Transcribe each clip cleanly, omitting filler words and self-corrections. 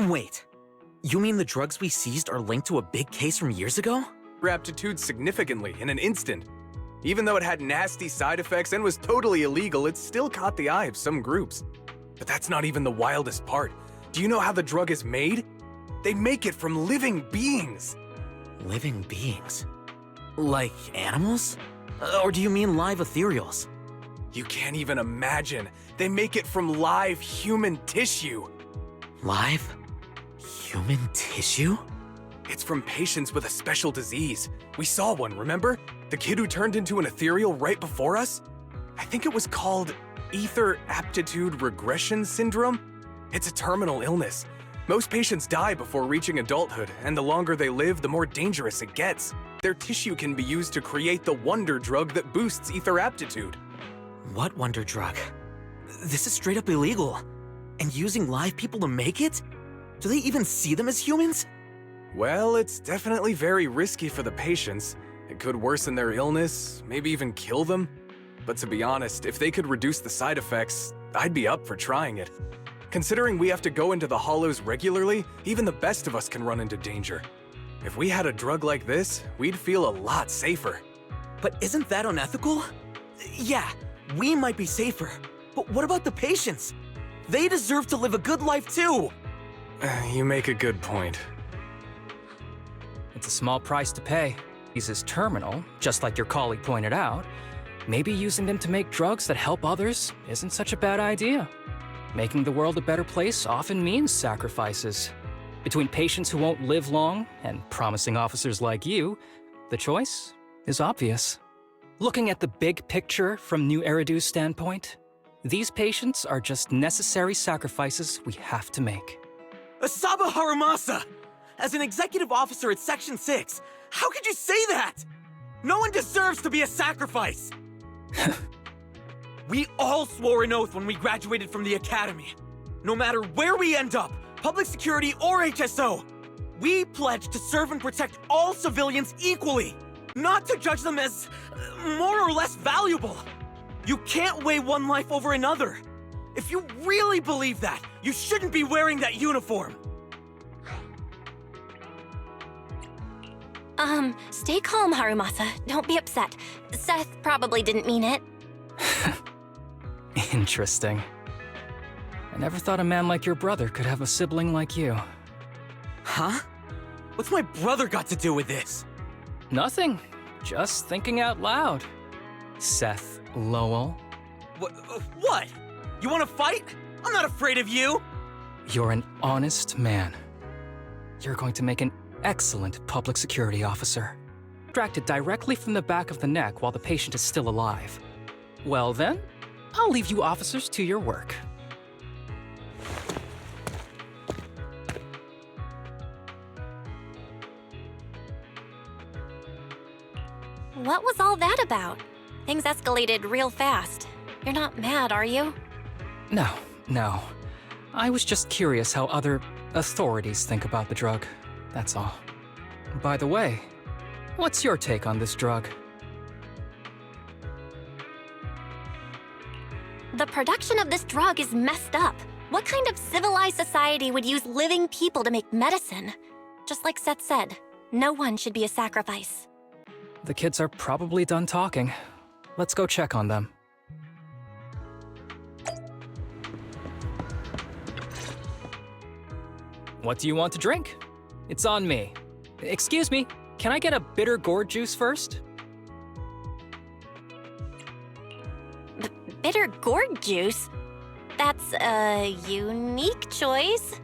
Wait, you mean the drugs we seized are linked to a big case from years ago? Aptitude significantly in an instant. Even though it had nasty side effects and was totally illegal, it still caught the eye of some groups. But that's not even the wildest part. Do you know how the drug is made? They make it from living beings. Living beings? Like animals? Or do you mean live ethereals? You can't even imagine. They make it from live human tissue. Live? Human tissue? It's from patients with a special disease. We saw one, remember? The kid who turned into an ethereal right before us? I think it was called Ether Aptitude Regression Syndrome. It's a terminal illness. Most patients die before reaching adulthood, and the longer they live, the more dangerous it gets. Their tissue can be used to create the wonder drug that boosts ether aptitude. What wonder drug? This is straight up illegal. And using live people to make it? Do they even see them as humans? Well, it's definitely very risky for the patients. It could worsen their illness, maybe even kill them. But to be honest, if they could reduce the side effects, I'd be up for trying it. Considering we have to go into the hollows regularly, even the best of us can run into danger. If we had a drug like this, we'd feel a lot safer. But isn't that unethical? Yeah, we might be safer, but what about the patients? They deserve to live a good life too! You make a good point. It's a small price to pay. He's is terminal, just like your colleague pointed out. Maybe using them to make drugs that help others isn't such a bad idea. Making the world a better place often means sacrifices. Between patients who won't live long and promising officers like you, the choice is obvious. Looking at the big picture from New Eridu's standpoint, these patients are just necessary sacrifices we have to make. Asaba Harumasa! As an executive officer at Section 6, how could you say that? No one deserves to be a sacrifice! We all swore an oath when we graduated from the academy. No matter where we end up, public security or HSO, we pledge to serve and protect all civilians equally, not to judge them as more or less valuable. You can't weigh one life over another. If you really believe that, you shouldn't be wearing that uniform. Stay calm, Harumasa. Don't be upset. Seth probably didn't mean it. Interesting. I never thought a man like your brother could have a sibling like you. Huh? What's my brother got to do with this? Nothing. Just thinking out loud. Seth Lowell. What? You want to fight? I'm not afraid of you! You're an honest man. You're going to make an excellent public security officer. Extracted directly from the back of the neck while the patient is still alive. Well then, I'll leave you officers to your work. What was all that about? Things escalated real fast. You're not mad, are you? No. I was just curious how other authorities think about the drug. That's all. By the way, what's your take on this drug? The production of this drug is messed up. What kind of civilized society would use living people to make medicine? Just like Seth said, no one should be a sacrifice. The kids are probably done talking. Let's go check on them. What do you want to drink? It's on me. Excuse me, can I get a bitter gourd juice first? Bitter gourd juice? That's a unique choice.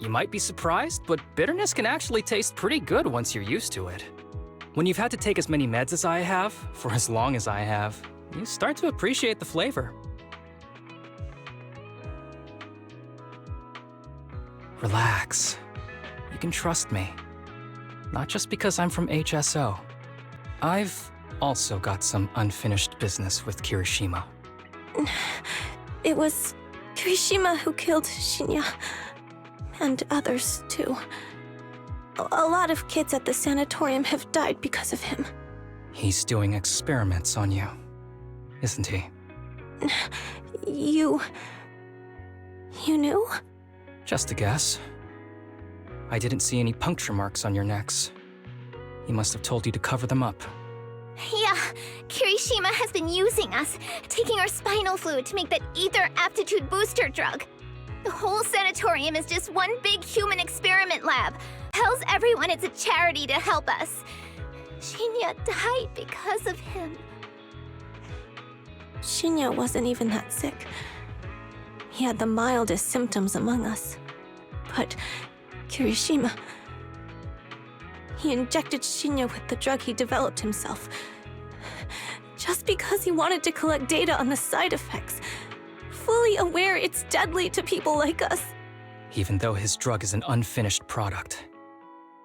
You might be surprised, but bitterness can actually taste pretty good once you're used to it. When you've had to take as many meds as I have, for as long as I have, you start to appreciate the flavor. Relax. You can trust me. Not just because I'm from HSO. I've also got some unfinished business with Kirishima. It was Kirishima who killed Shinya. And others, too. A lot of kids at the sanatorium have died because of him. He's doing experiments on you, isn't he? You knew? Just a guess. I didn't see any puncture marks on your necks. He must have told you to cover them up. Yeah, Kirishima has been using us, taking our spinal fluid to make that ether aptitude booster drug. The whole sanatorium is just one big human experiment lab. Tells everyone it's a charity to help us. Shinya died because of him. Shinya wasn't even that sick. He had the mildest symptoms among us. But Kirishima... He injected Shinya with the drug he developed himself. Just because he wanted to collect data on the side effects. Fully aware it's deadly to people like us. Even though his drug is an unfinished product,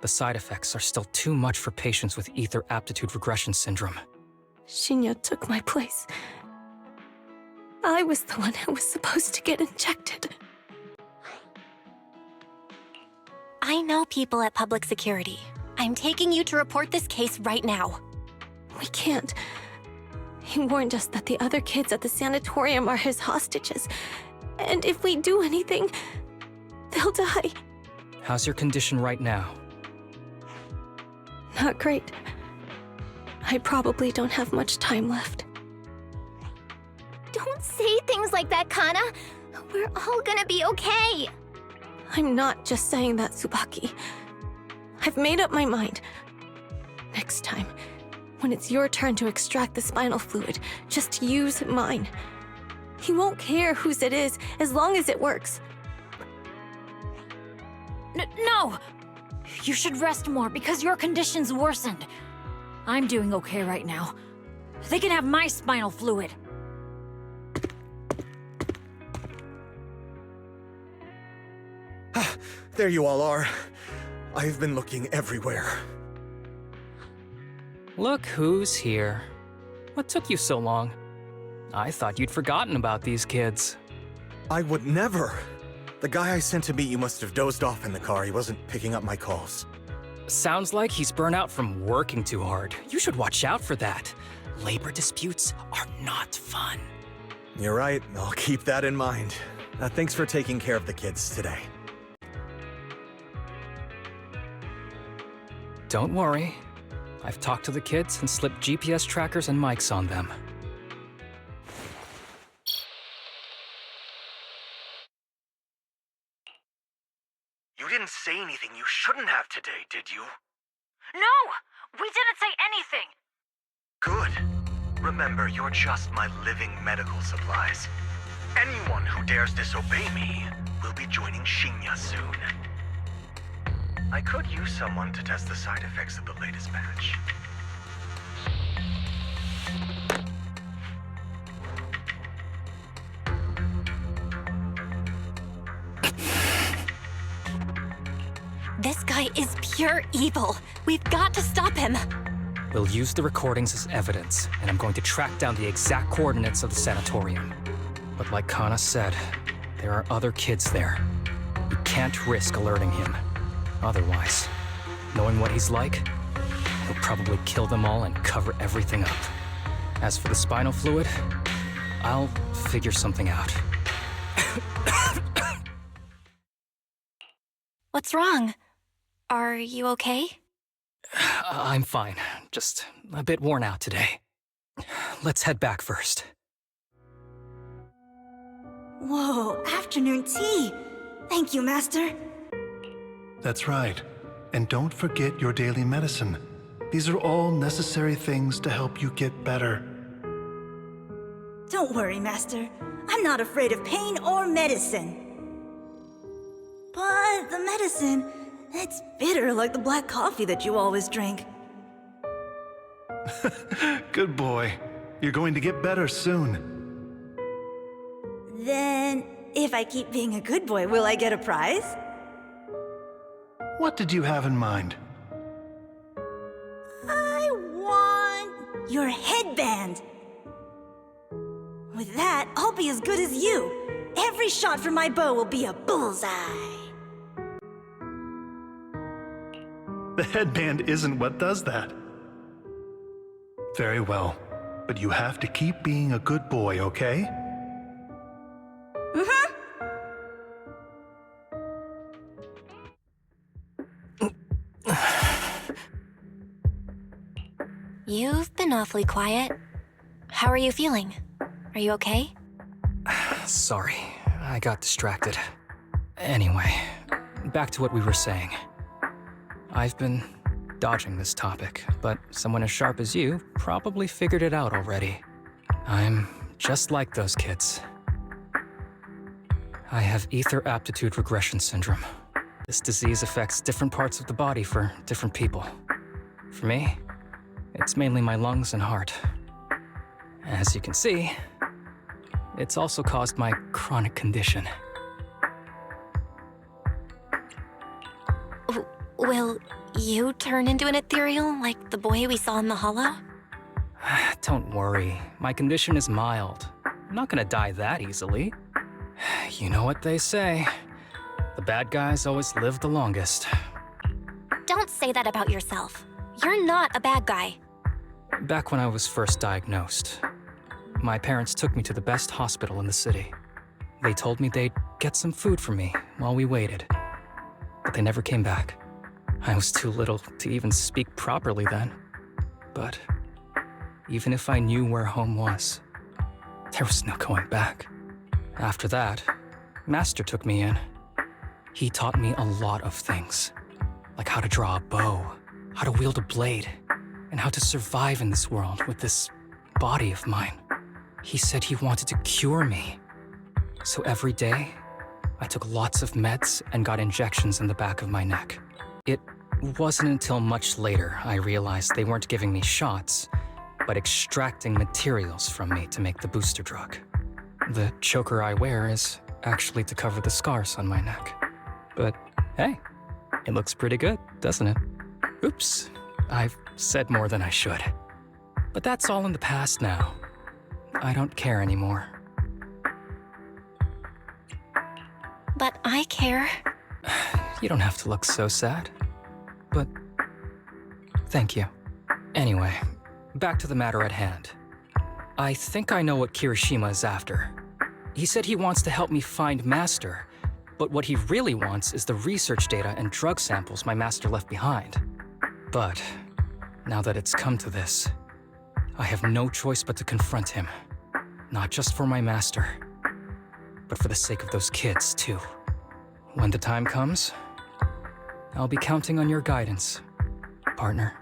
the side effects are still too much for patients with ether aptitude regression syndrome. Shinya took my place. I was the one who was supposed to get injected. I know people at public security. I'm taking you to report this case right now. We can't. He warned us that the other kids at the sanatorium are his hostages. And if we do anything, they'll die. How's your condition right now? Not great. I probably don't have much time left. Don't say things like that, Kana. We're all gonna be okay. I'm not just saying that, Tsubaki. I've made up my mind. Next time, when it's your turn to extract the spinal fluid, just use mine. He won't care whose it is, as long as it works. No! You should rest more because your condition's worsened. I'm doing okay right now. They can have my spinal fluid. There you all are. I've been looking everywhere. Look who's here. What took you so long? I thought you'd forgotten about these kids. I would never. The guy I sent to meet you must have dozed off in the car. He wasn't picking up my calls. Sounds like he's burnt out from working too hard. You should watch out for that. Labor disputes are not fun. You're right. I'll keep that in mind. Thanks for taking care of the kids today. Don't worry. I've talked to the kids and slipped GPS trackers and mics on them. You didn't say anything you shouldn't have today, did you? No! We didn't say anything! Good. Remember, you're just my living medical supplies. Anyone who dares disobey me will be joining Shinya soon. I could use someone to test the side effects of the latest batch. This guy is pure evil. We've got to stop him. We'll use the recordings as evidence, and I'm going to track down the exact coordinates of the sanatorium. But like Kana said, there are other kids there. We can't risk alerting him. Otherwise, knowing what he's like, he'll probably kill them all and cover everything up. As for the spinal fluid, I'll figure something out. What's wrong? Are you okay? I'm fine, just a bit worn out today. Let's head back first. Whoa, afternoon tea! Thank you, Master. That's right. And don't forget your daily medicine. These are all necessary things to help you get better. Don't worry, Master. I'm not afraid of pain or medicine. But the medicine, it's bitter like the black coffee that you always drink. Good boy. You're going to get better soon. Then, if I keep being a good boy, will I get a prize? What did you have in mind? I want your headband. With that, I'll be as good as you. Every shot from my bow will be a bullseye. The headband isn't what does that. Very well, but you have to keep being a good boy, okay? You've been awfully quiet. How are you feeling? Are you okay? Sorry, I got distracted. Anyway, back to what we were saying. I've been dodging this topic, but someone as sharp as you probably figured it out already. I'm just like those kids. I have ether aptitude regression syndrome. This disease affects different parts of the body for different people. For me, it's mainly my lungs and heart. As you can see, it's also caused my chronic condition. Will you turn into an ethereal like the boy we saw in the hollow? Don't worry, my condition is mild. I'm not gonna die that easily. You know what they say. The bad guys always live the longest. Don't say that about yourself. You're not a bad guy. Back when I was first diagnosed, my parents took me to the best hospital in the city. They told me they'd get some food for me while we waited. But they never came back. I was too little to even speak properly then. But even if I knew where home was, there was no going back. After that, Master took me in. He taught me a lot of things, like how to draw a bow, how to wield a blade, and how to survive in this world with this body of mine. He said he wanted to cure me. So every day, I took lots of meds and got injections in the back of my neck. It wasn't until much later I realized they weren't giving me shots, but extracting materials from me to make the booster drug. The choker I wear is actually to cover the scars on my neck. But hey, it looks pretty good, doesn't it? Oops, I've said more than I should. But that's all in the past now. I don't care anymore. But I care. You don't have to look so sad. But thank you. Anyway, back to the matter at hand. I think I know what Kirishima is after. He said he wants to help me find Master, but what he really wants is the research data and drug samples my master left behind. But now that it's come to this, I have no choice but to confront him. Not just for my master, but for the sake of those kids, too. When the time comes, I'll be counting on your guidance, partner.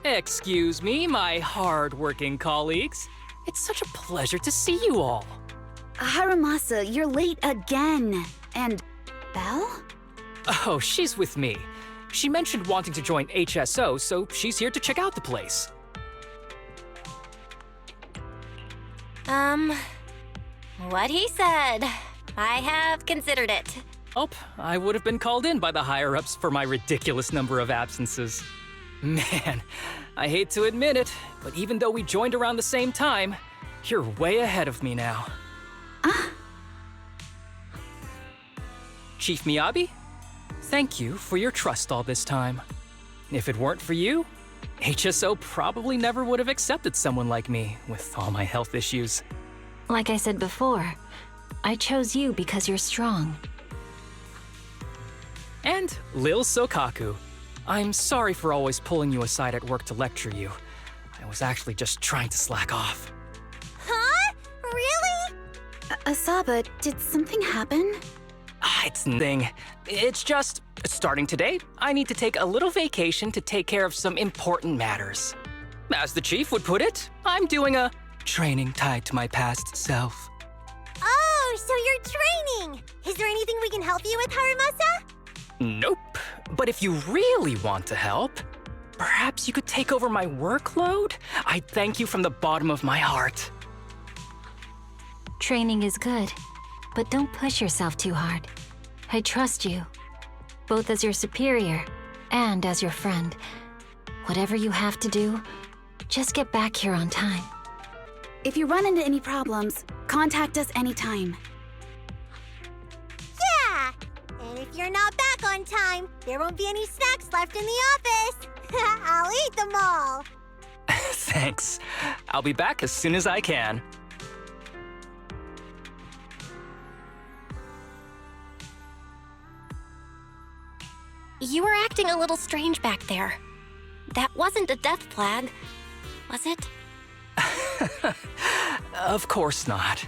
Excuse me, my hard-working colleagues. It's such a pleasure to see you all. Harumasa, you're late again. And Belle? Oh, she's with me. She mentioned wanting to join HSO, so she's here to check out the place. What he said. I have considered it. Oh, I would have been called in by the higher-ups for my ridiculous number of absences. Man, I hate to admit it, but even though we joined around the same time, you're way ahead of me now. Chief Miyabi, thank you for your trust all this time. If it weren't for you, HSO probably never would have accepted someone like me with all my health issues. Like I said before, I chose you because you're strong. And liko Sokaku. I'm sorry for always pulling you aside at work to lecture you. I was actually just trying to slack off. Huh? Really? Asaba, did something happen? It's nothing. It's just, starting today, I need to take a little vacation to take care of some important matters. As the chief would put it, I'm doing a training tied to my past self. Oh, Oh, so you're training! Is there anything we can help you with, Harumasa? Nope. But if you really want to help, perhaps you could take over my workload? I thank you from the bottom of my heart. Training is good, but don't push yourself too hard. I trust you, both as your superior and as your friend. Whatever you have to do, just get back here on time. If you run into any problems, contact us anytime. Yeah! And if you're not back on time, there won't be any snacks left in the office. I'll eat them all. Thanks. I'll be back as soon as I can. You were acting a little strange back there. That wasn't a death flag, was it? Of course not.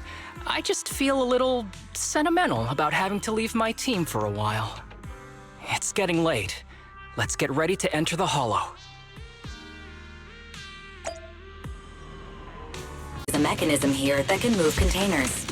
I just feel a little sentimental about having to leave my team for a while. It's getting late. Let's get ready to enter the Hollow. There's a mechanism here that can move containers.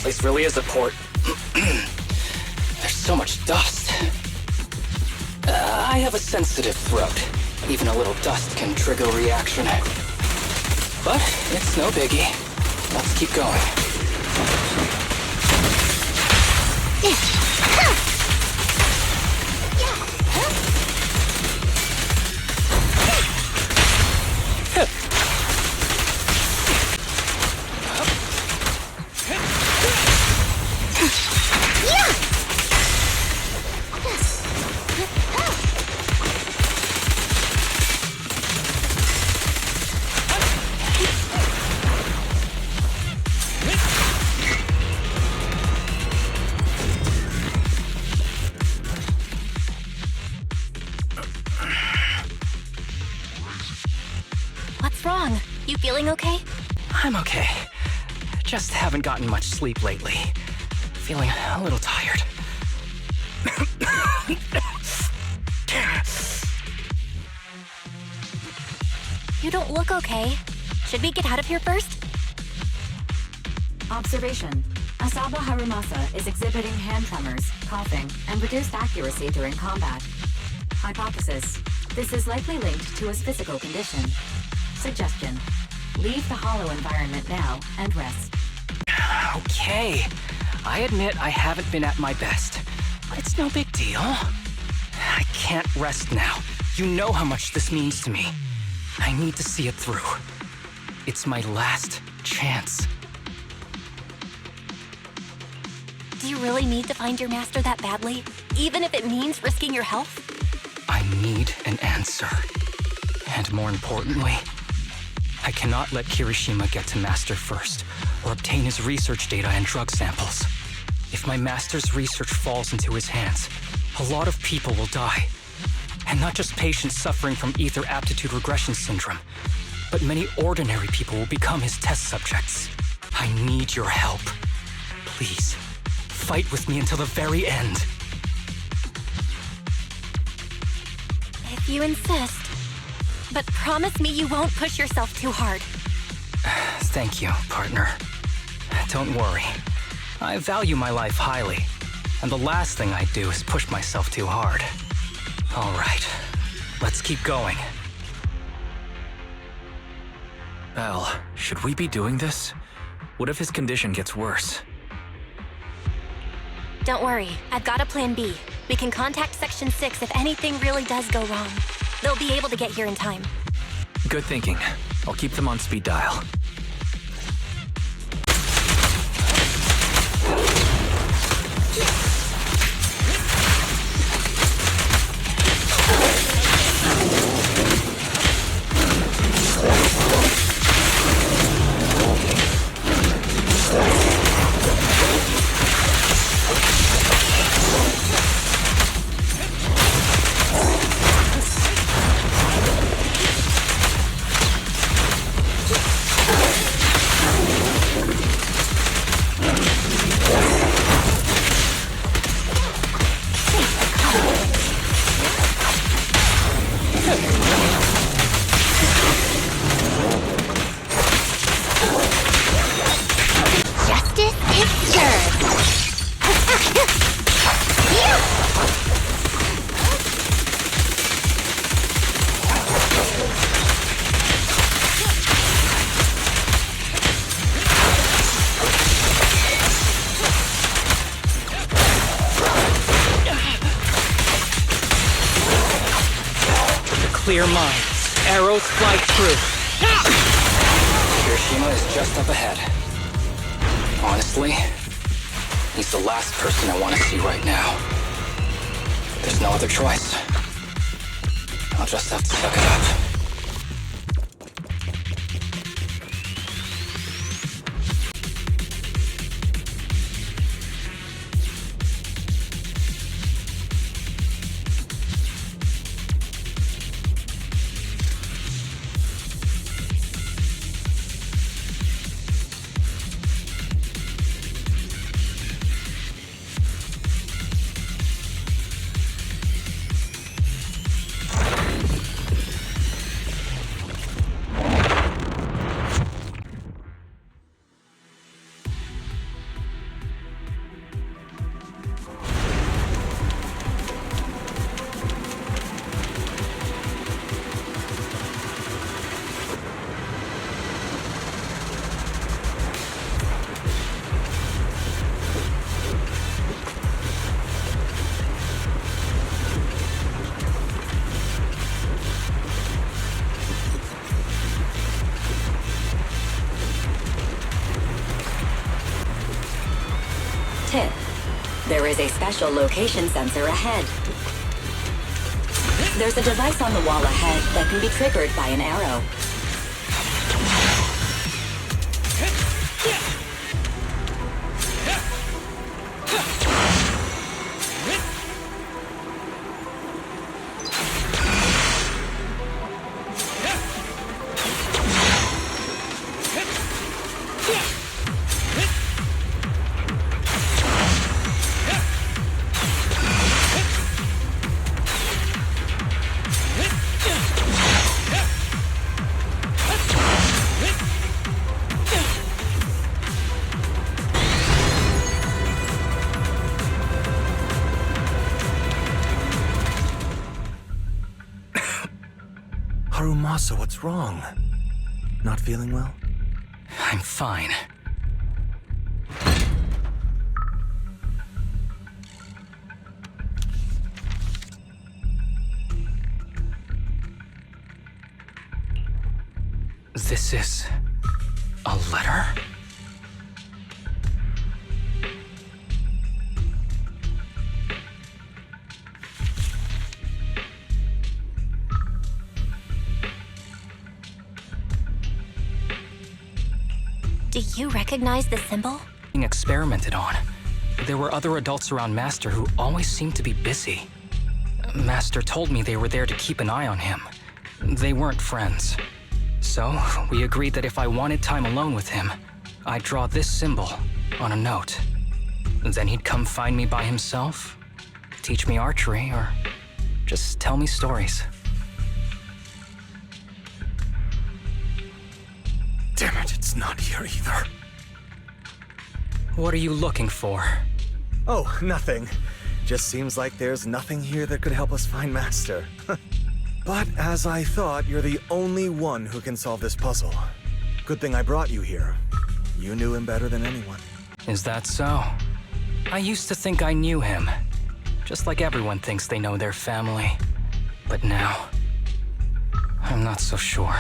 This really is a port. There's so much dust. I have a sensitive throat. Even a little dust can trigger a reaction. But it's no biggie. Let's keep going. What's wrong? You feeling okay? I'm okay. Just haven't gotten much sleep lately. Feeling a little tired. You don't look okay. Should we get out of here first? Observation. Asaba Harumasa is exhibiting hand tremors, coughing, and reduced accuracy during combat. Hypothesis. This is likely linked to his physical condition. Suggestion. Leave the hollow environment now and rest. Okay. I admit I haven't been at my best, but it's no big deal. I can't rest now. You know how much this means to me. I need to see it through. It's my last chance. Do you really need to find your master that badly? Even if it means risking your health? I need an answer. And more importantly, I cannot let Kirishima get to Master first, or obtain his research data and drug samples. If my Master's research falls into his hands, a lot of people will die. And not just patients suffering from ether aptitude regression syndrome, but many ordinary people will become his test subjects. I need your help. Please, fight with me until the very end. If you insist. But promise me you won't push yourself too hard. Thank you, partner. Don't worry. I value my life highly, and the last thing I do is push myself too hard. All right, let's keep going. Belle, should we be doing this? What if his condition gets worse? Don't worry, I've got a plan B. We can contact Section 6 if anything really does go wrong. They'll be able to get here in time. Good thinking. I'll keep them on speed dial. clear mind. Arrows fly true. Kirishima is just up ahead. Honestly, he's the last person I want to see right now. There's no other choice. I'll just have to suck it up. Tip. There is a special location sensor ahead. There's a device on the wall ahead that can be triggered by an arrow. Harumasa, what's wrong? Not feeling well? I'm fine. This is a letter? Do you recognize the symbol? Being experimented on. There were other adults around Master who always seemed to be busy. Master told me they were there to keep an eye on him. They weren't friends. So, we agreed that if I wanted time alone with him, I'd draw this symbol on a note. Then he'd come find me by himself, teach me archery, or just tell me stories. Damn it, it's not here either. What are you looking for? Oh, nothing. Just seems like there's nothing here that could help us find Master. But as I thought, you're the only one who can solve this puzzle. Good thing I brought you here. You knew him better than anyone. Is that so? I used to think I knew him. Just like everyone thinks they know their family. But now, I'm not so sure.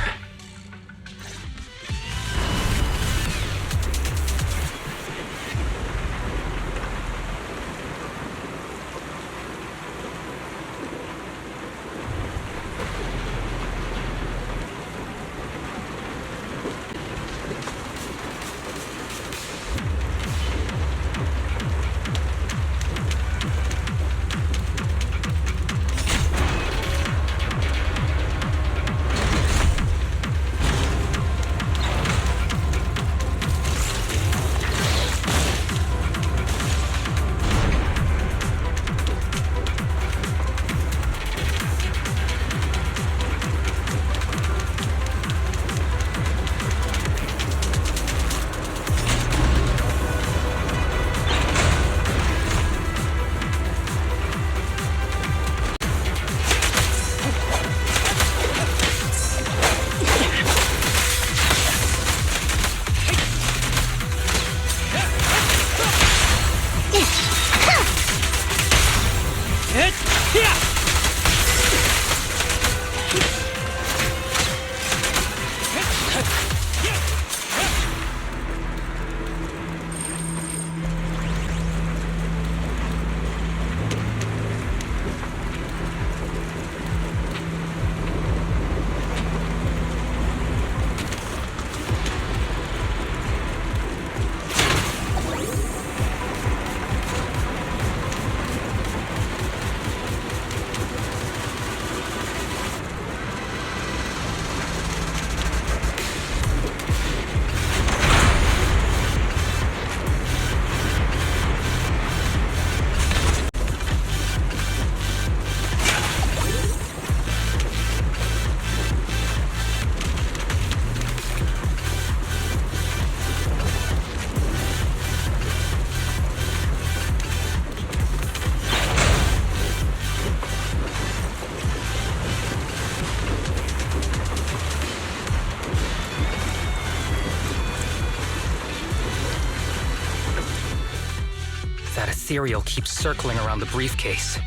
ethereal keeps circling around the briefcase.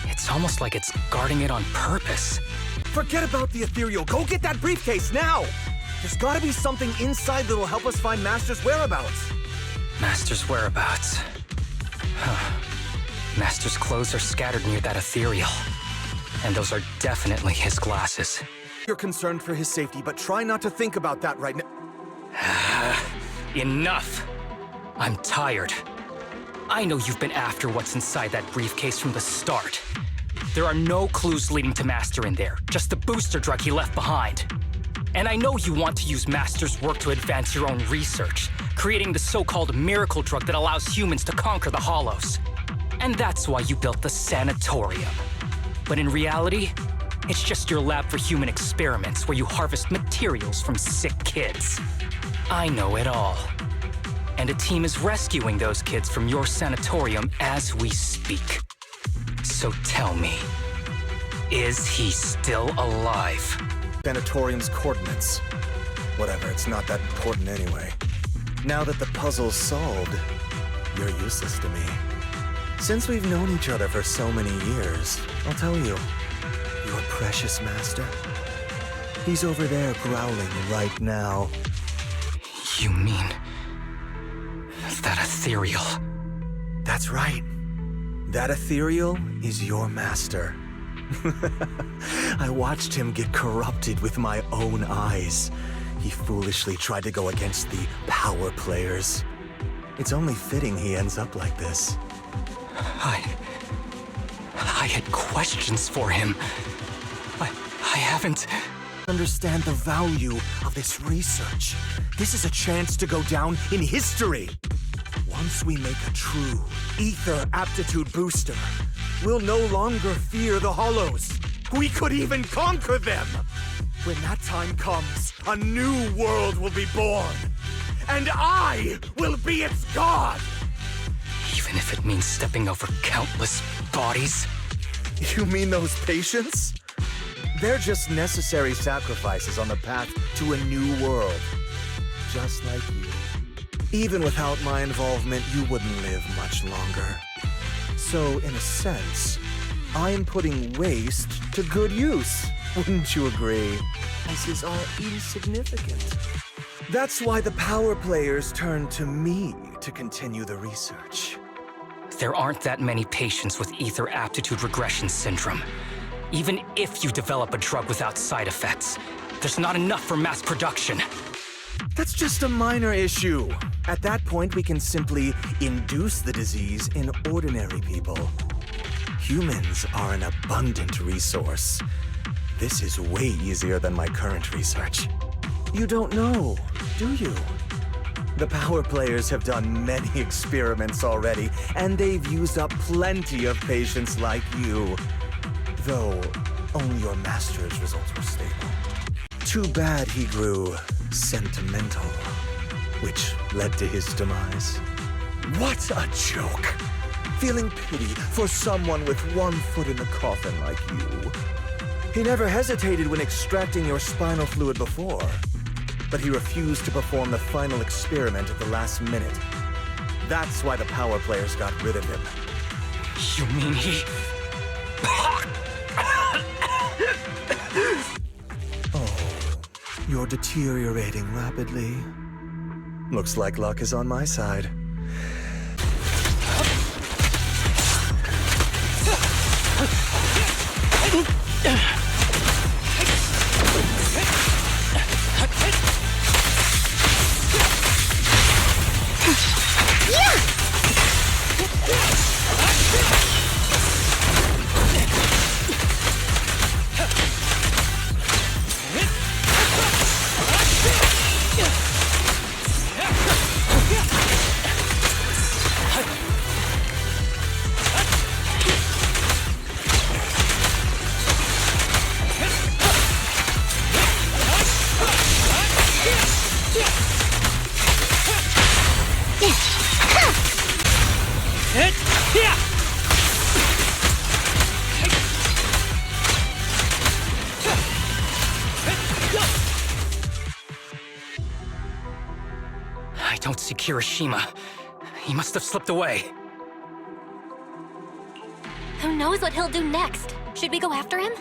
It's almost like it's guarding it on purpose. Forget about the ethereal. Go get that briefcase now! There's gotta be something inside that'll help us find Master's whereabouts. Master's whereabouts. Huh. Master's clothes are scattered near that ethereal. And those are definitely his glasses. You're concerned for his safety, but try not to think about that right now. Enough! I'm tired. I know you've been after what's inside that briefcase from the start. There are no clues leading to Master in there, just the booster drug he left behind. And I know you want to use Master's work to advance your own research, creating the so-called miracle drug that allows humans to conquer the Hollows. And that's why you built the sanatorium. But in reality, it's just your lab for human experiments where you harvest materials from sick kids. I know it all. And a team is rescuing those kids from your sanatorium as we speak. So tell me, is he still alive? Sanatorium's coordinates. Whatever, it's not that important anyway. Now that the puzzle's solved, you're useless to me. Since we've known each other for so many years, I'll tell you, your precious master, he's over there growling right now. You mean that ethereal? That's right. That ethereal is your master. I watched him get corrupted with my own eyes. He foolishly tried to go against the power players. It's only fitting he ends up like this. I had questions for him. I haven't... Understand the value of this research. This is a chance to go down in history. Once we make a true ether aptitude booster, we'll no longer fear the Hollows. We could even conquer them. When that time comes, a new world will be born. And I will be its god! Even if it means stepping over countless bodies? You mean those patients? They're just necessary sacrifices on the path to a new world. Just like you. Even without my involvement, you wouldn't live much longer. So, in a sense, I'm putting waste to good use. Wouldn't you agree? Pieces are insignificant. That's why the power players turn to me to continue the research. There aren't that many patients with ether aptitude regression syndrome. Even if you develop a drug without side effects, there's not enough for mass production. That's just a minor issue. At that point, we can simply induce the disease in ordinary people. Humans are an abundant resource. This is way easier than my current research. You don't know, do you? The power players have done many experiments already, and they've used up plenty of patients like you. Though, only your master's results were stable. Too bad he grew sentimental, which led to his demise. What a joke! Feeling pity for someone with one foot in the coffin like you. He never hesitated when extracting your spinal fluid before, but he refused to perform the final experiment at the last minute. That's why the power players got rid of him. You mean he... Oh, you're deteriorating rapidly. Looks like luck is on my side. I don't see Kirishima. He must have slipped away. Who knows what he'll do next? Should we go after him?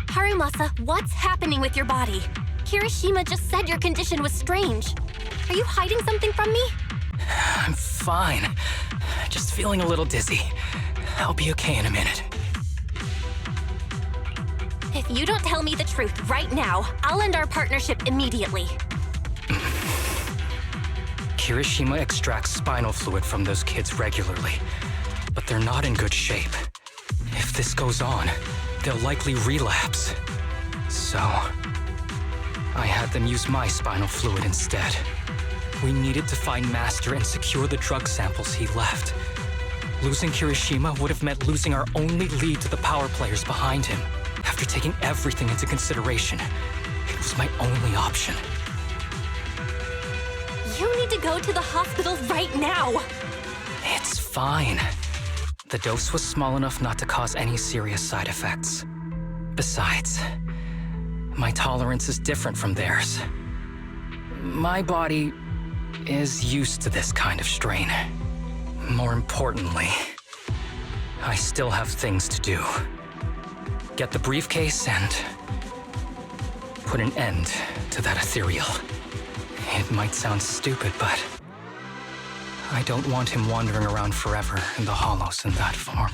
Harumasa, what's happening with your body? Kirishima just said your condition was strange. Are you hiding something from me? I'm fine. Just feeling a little dizzy. I'll be okay in a minute. If you don't tell me the truth right now, I'll end our partnership immediately. Kirishima extracts spinal fluid from those kids regularly, but they're not in good shape. If this goes on, they'll likely relapse. So, I had them use my spinal fluid instead. We needed to find Master and secure the drug samples he left. Losing Kirishima would have meant losing our only lead to the power players behind him. After taking everything into consideration, it was my only option. You need to go to the hospital right now! It's fine. The dose was small enough not to cause any serious side effects. Besides, my tolerance is different from theirs. My body is used to this kind of strain. More importantly, I still have things to do. Get the briefcase and put an end to that ethereal. It might sound stupid, but I don't want him wandering around forever in the hollows in that form.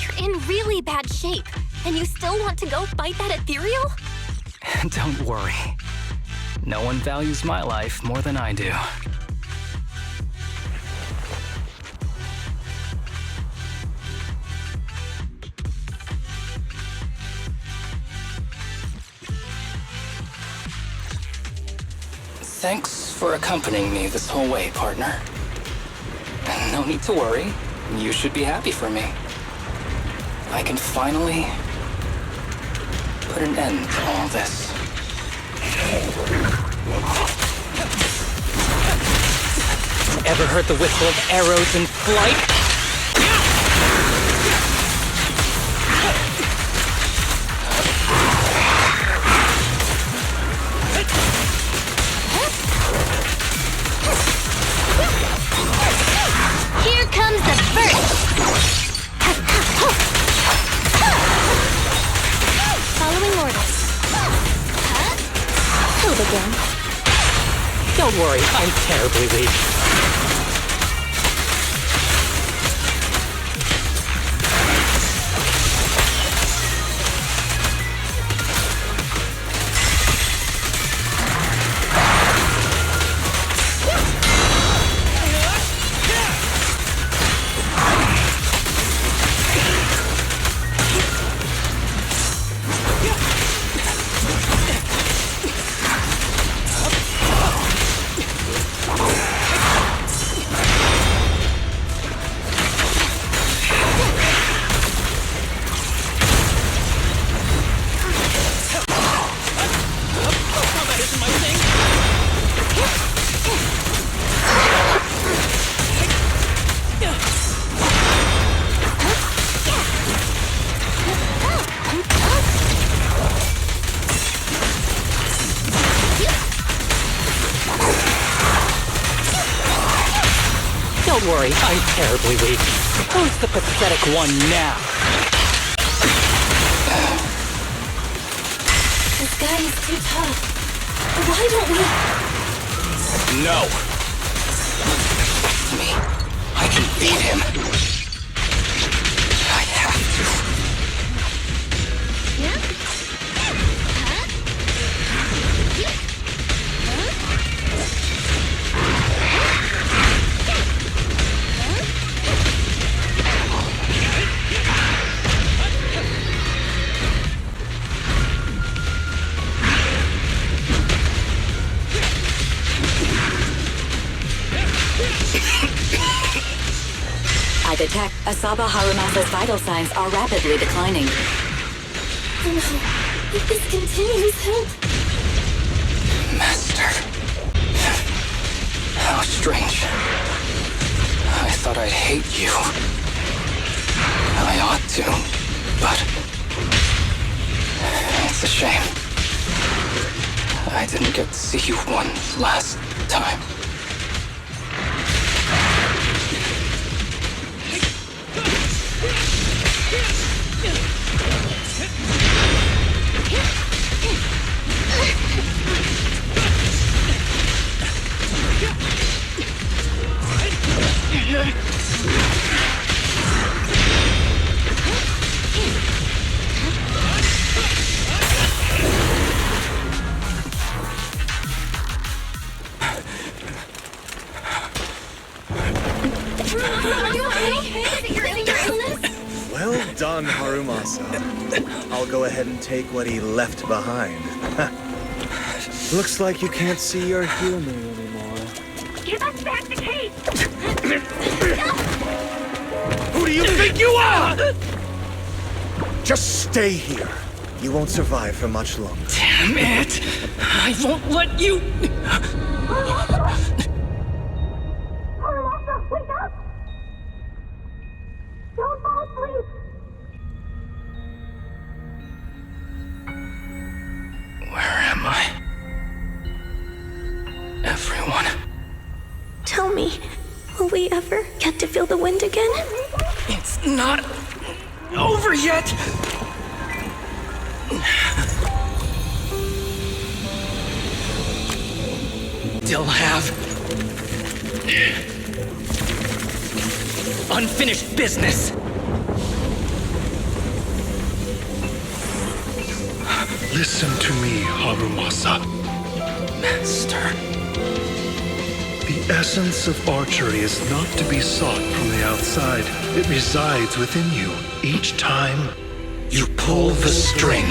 You're in really bad shape, and you still want to go fight that ethereal? Don't worry. No one values my life more than I do. Thanks for accompanying me this whole way, partner. No need to worry. You should be happy for me. I can finally put an end to all this. Ever heard the whistle of arrows in flight? Here comes the first! Following orders. Hold again. Don't worry, I'm terribly weak. Don't worry, I'm terribly weak. Who's the pathetic one now? This guy is too tough. Why don't we... No! Trust me. I can beat him. I have to. Yeah? I detect Asaba Harumasa's vital signs are rapidly declining. Oh no. If this continues, help. Master. How strange. I thought I'd hate you. I ought to, but it's a shame. I didn't get to see you one last time. Well done, Harumasa. I'll go ahead and take what he left behind. Looks like you can't see your human anymore. Give us back the case! Who do you think you are? Just stay here. You won't survive for much longer. Damn it! I won't let you... Harumasa, wake up! Don't fall asleep! Where am I? Everyone. Tell me, will we ever get to feel the wind again? It's not over yet! Still have unfinished business. Listen to me, Harumasa. Master. The essence of archery is not to be sought from the outside. It resides within you. Each time you pull the string.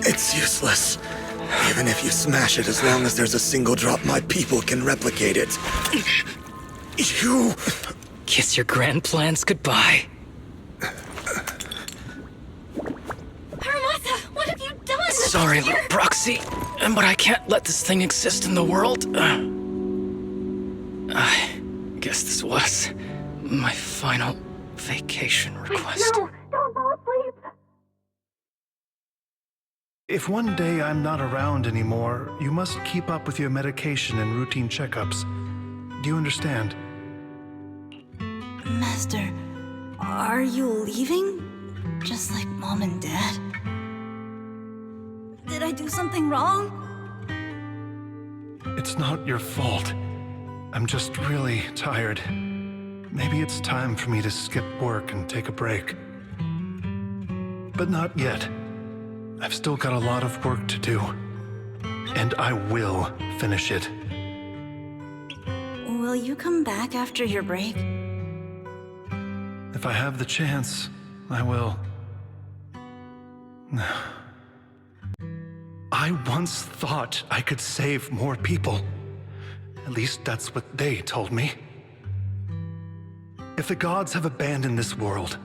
It's useless. Even if you smash it, as long as there's a single drop, my people can replicate it. You... Kiss your grand plans goodbye. Harumasa, what have you done? Sorry, little proxy, but I can't let this thing exist in the world. I guess this was my final vacation request. No, don't fall asleep! If one day I'm not around anymore, you must keep up with your medication and routine checkups. Do you understand? Master, are you leaving? Just like Mom and Dad? Did I do something wrong? It's not your fault. I'm just really tired. Maybe it's time for me to skip work and take a break. But not yet. I've still got a lot of work to do. And I will finish it. Will you come back after your break? If I have the chance, I will. I once thought I could save more people. At least that's what they told me. If the gods have abandoned this world,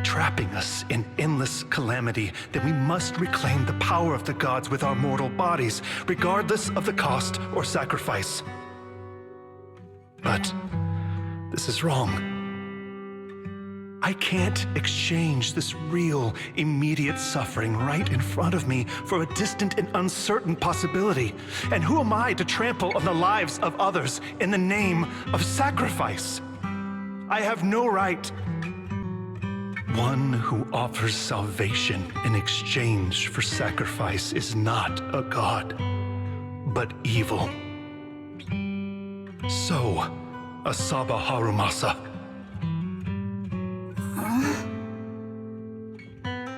trapping us in endless calamity, then we must reclaim the power of the gods with our mortal bodies, regardless of the cost or sacrifice. But this is wrong. I can't exchange this real, immediate suffering right in front of me for a distant and uncertain possibility. And who am I to trample on the lives of others in the name of sacrifice? I have no right. One who offers salvation in exchange for sacrifice is not a god, but evil. So, Asaba Harumasa.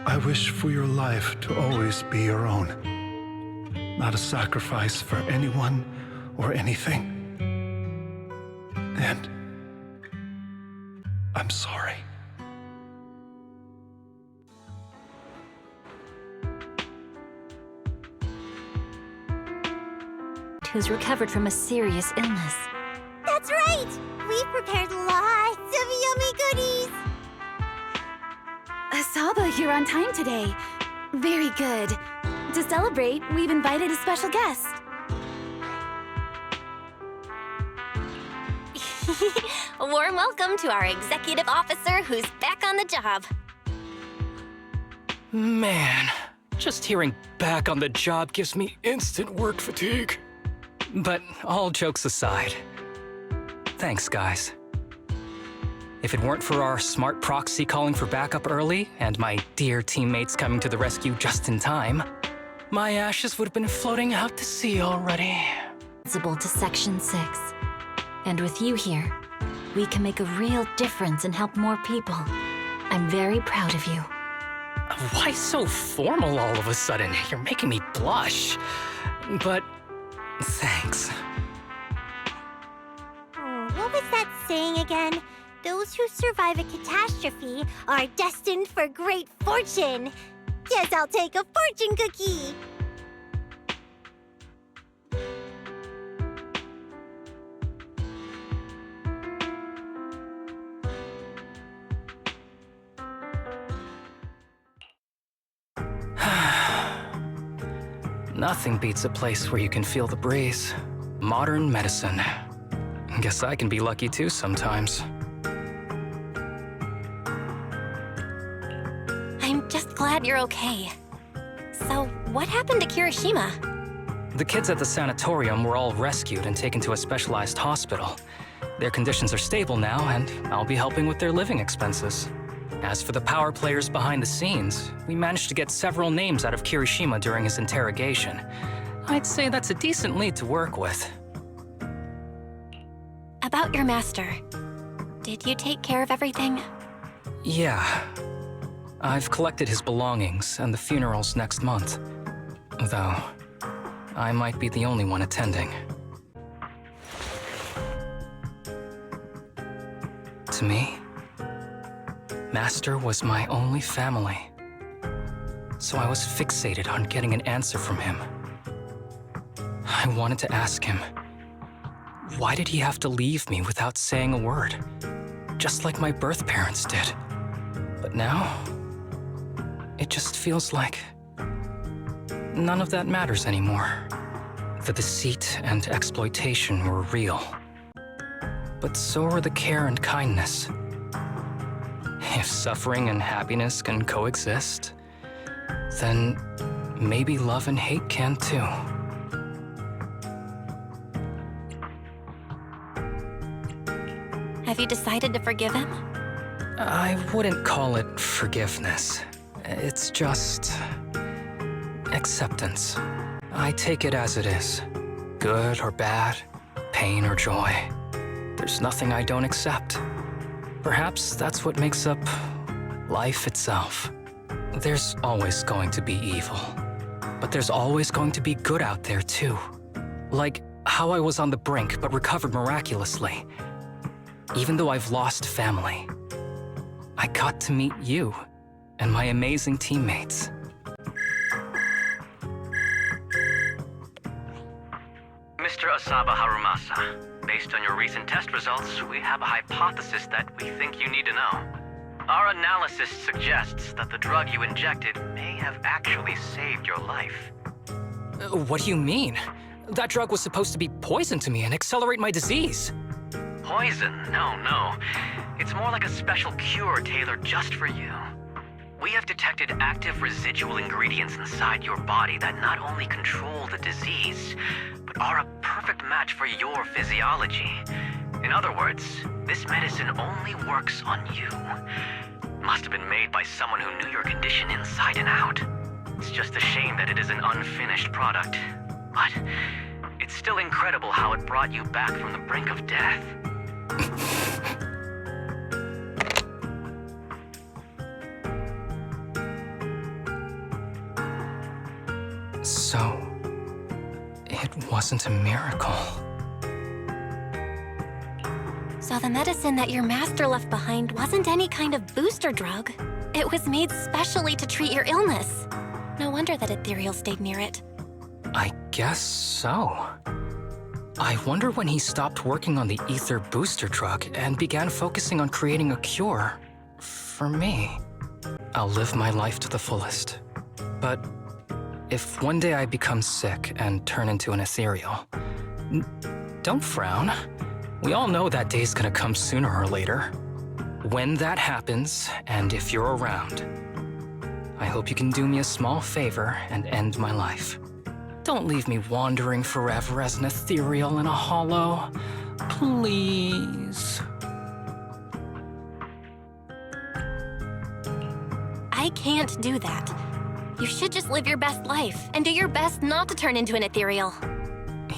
I wish for your life to always be your own, not a sacrifice for anyone or anything. And I'm sorry. Who's recovered from a serious illness. That's right! We've prepared lots of yummy goodies! A Asaba, you're on time today. Very good. To celebrate, we've invited a special guest. A warm welcome to our executive officer who's back on the job. Man, just hearing back on the job gives me instant work fatigue. But all jokes aside, thanks, guys. If it weren't for our smart proxy calling for backup early and my dear teammates coming to the rescue just in time, my ashes would have been floating out to sea already. Visible to Section 6. And with you here, we can make a real difference and help more people. I'm very proud of you. Why so formal all of a sudden? You're making me blush. But thanks. Oh, what was that saying again? Those who survive a catastrophe are destined for great fortune. Guess I'll take a fortune cookie. Nothing beats a place where you can feel the breeze. Modern medicine. Guess I can be lucky too sometimes. I'm just glad you're okay. So, what happened to Kirishima? The kids at the sanatorium were all rescued and taken to a specialized hospital. Their conditions are stable now, and I'll be helping with their living expenses. As for the power players behind the scenes, we managed to get several names out of Kirishima during his interrogation. I'd say that's a decent lead to work with. About your master. Did you take care of everything? Yeah. I've collected his belongings, and the funeral's next month. Though, I might be the only one attending. To me, Master was my only family. So I was fixated on getting an answer from him. I wanted to ask him, why did he have to leave me without saying a word? Just like my birth parents did. But now, it just feels like none of that matters anymore. The deceit and exploitation were real. But so are the care and kindness. If suffering and happiness can coexist, then maybe love and hate can too. Have you decided to forgive him? I wouldn't call it forgiveness. It's just acceptance. I take it as it is. Good or bad, pain or joy. There's nothing I don't accept. Perhaps that's what makes up life itself. There's always going to be evil. But there's always going to be good out there too. Like how I was on the brink but recovered miraculously. Even though I've lost family, I got to meet you and my amazing teammates. Mr. Asaba Harumasa, based on your recent test results, we have a hypothesis that we think you need to know. Our analysis suggests that the drug you injected may have actually saved your life. What do you mean? That drug was supposed to be poison to me and accelerate my disease. Poison? No. It's more like a special cure tailored just for you. We have detected active residual ingredients inside your body that not only control the disease, but are a perfect match for your physiology. In other words, this medicine only works on you. Must have been made by someone who knew your condition inside and out. It's just a shame that it is an unfinished product. But it's still incredible how it brought you back from the brink of death. So, it wasn't a miracle. So the medicine that your master left behind wasn't any kind of booster drug. It was made specially to treat your illness. No wonder that Ethereal stayed near it. I guess so. I wonder when he stopped working on the ether booster drug and began focusing on creating a cure for me. I'll live my life to the fullest. But if one day I become sick and turn into an ethereal, don't frown. We all know that day's gonna come sooner or later. When that happens, and if you're around, I hope you can do me a small favor and end my life. Don't leave me wandering forever as an ethereal in a hollow. Please. I can't do that. You should just live your best life and do your best not to turn into an ethereal.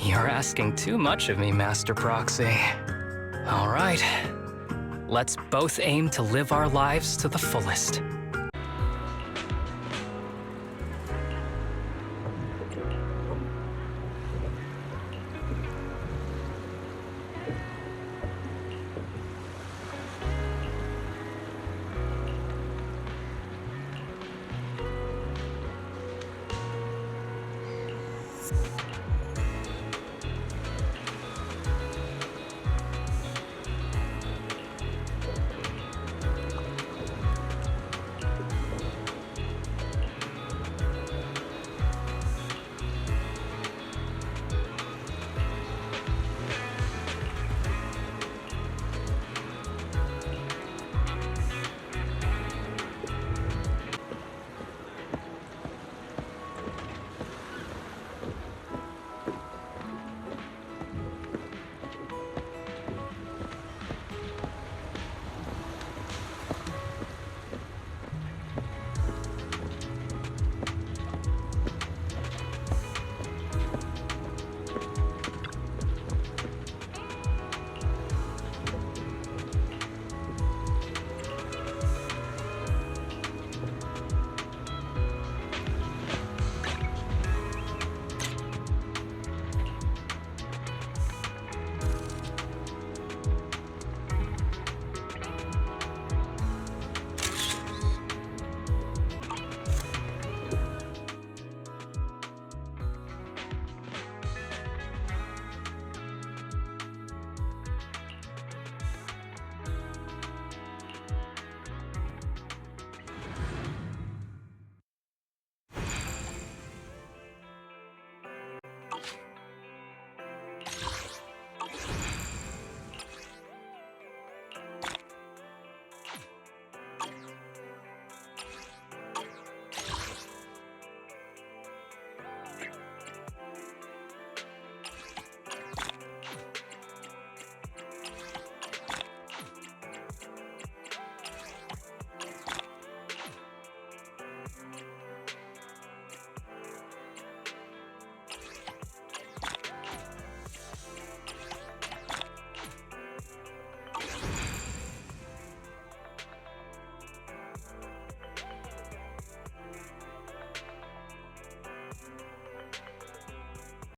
You're asking too much of me, Master Proxy. All right. Let's both aim to live our lives to the fullest.